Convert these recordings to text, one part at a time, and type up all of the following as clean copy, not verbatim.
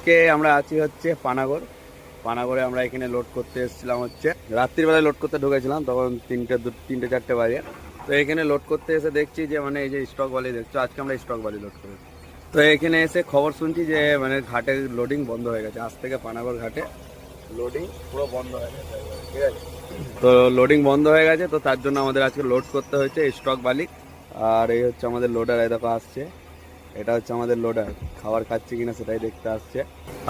আজকে আমরা আছি হচ্ছে পানাগড়ে আমরা এখানে লোড করতে এসেছিলাম হচ্ছে রাত্রিবেলায় লোড করতে ঢুকেছিলাম, তখন তিনটে চারটে বাজে। তো এখানে লোড করতে এসে দেখছি যে মানে এই যে স্টক বালি দেখছো, আজকে আমরা স্টক বালি লোড করি। তো এখানে এসে খবর শুনছি যে মানে ঘাটে লোডিং বন্ধ হয়ে গেছে, আজ থেকে পানাগড় ঘাটে লোডিং পুরো বন্ধ হয়ে গেছে, ঠিক আছে। তো লোডিং বন্ধ হয়ে গেছে, তো তার জন্য আমাদের আজকে লোড করতে হয়েছে স্টক বালি। আর এই হচ্ছে আমাদের লোডার, এই দেখো আসছে, এটা হচ্ছে আমাদের লোডার, খাবার খাচ্ছে কিনা সেটাই দেখতে আসছে।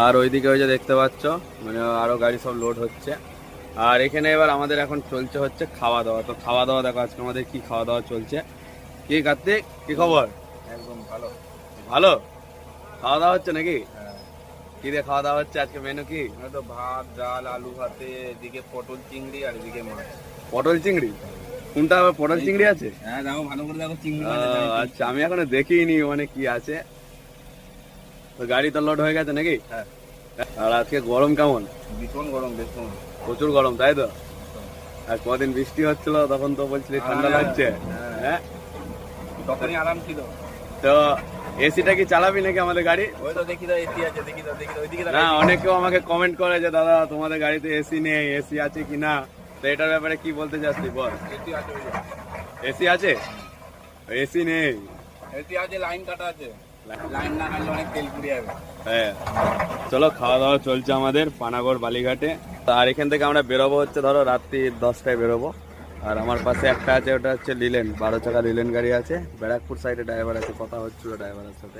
আর ওইদিকে ওই যে দেখতে পাচ্ছ মানে আরো গাড়ি সব লোড হচ্ছে। আর এখানে এবার আমাদের এখন চলছে হচ্ছে খাওয়া দাওয়া। তো খাওয়া দাওয়া দেখো আজকে আমাদের কি খাওয়া দাওয়া চলছে। কি কার্তিক, কি খবর? একদম ভালো ভালো খাওয়া দাওয়া হচ্ছে নাকি? কি দিয়ে খাওয়া দাওয়া হচ্ছে আজকে, মেনু কি? তো ভাত, ডাল, আলু ভাতে, এদিকে পটল চিংড়ি আর এদিকে মাছ। পটল চিংড়ি? কোনটা আবার পটল চিংড়ি আছে? হ্যাঁ দেখো ভালো করে দেখো চিংড়ি ও, মাছ আছে। আচ্ছা, আমি এখনো দেখিনি মানে কি আছে। তো গাড়ি তো লোড হয়ে গেছে নাকি? হ্যাঁ। আর আজকে গরম কেমন? ভীষণ গরম, ভীষণ প্রচুর গরম, তাই তো? আর কদিন বৃষ্টি হচ্ছিল তখন তো বলছিলি ঠান্ডা লাগছে। হ্যাঁ, তখনই আরাম ছিল। তো এসিটা কি চালাবি নাকি আমাদের গাড়ি? ওই তো দেখি তো এসি আছে, দেখি তো ওইদিকে না, অনেকেও আমাকে কমেন্ট করে যে দাদা তোমাদের গাড়িতে এসি নেই, এসি আছে কিনা। তো এটার ব্যাপারে কি বলতে চাস তুই বল। এসি আছে, এসি আছে? এসি নেই? এসি আছে, লাইন কাটা আছে, লাইন না কাটলে অনেক তেল পুড়ে যাবে। হ্যাঁ, চলো খাওয়া দাওয়া চলছে আমাদের পানাগড় বালিঘাটে। আর এখান থেকে আমরা বেরোবো হচ্ছে ধরো রাত্রি 10টায় বেরোবো। আর আমার পাশে একটা আছে, ওটা হচ্ছে লিলেন, 12 চাকা লিলেন গাড়ি আছে, ব্যারাকপুর সাইডে ড্রাইভার আছে, কথা হচ্ছিল ড্রাইভারের সাথে।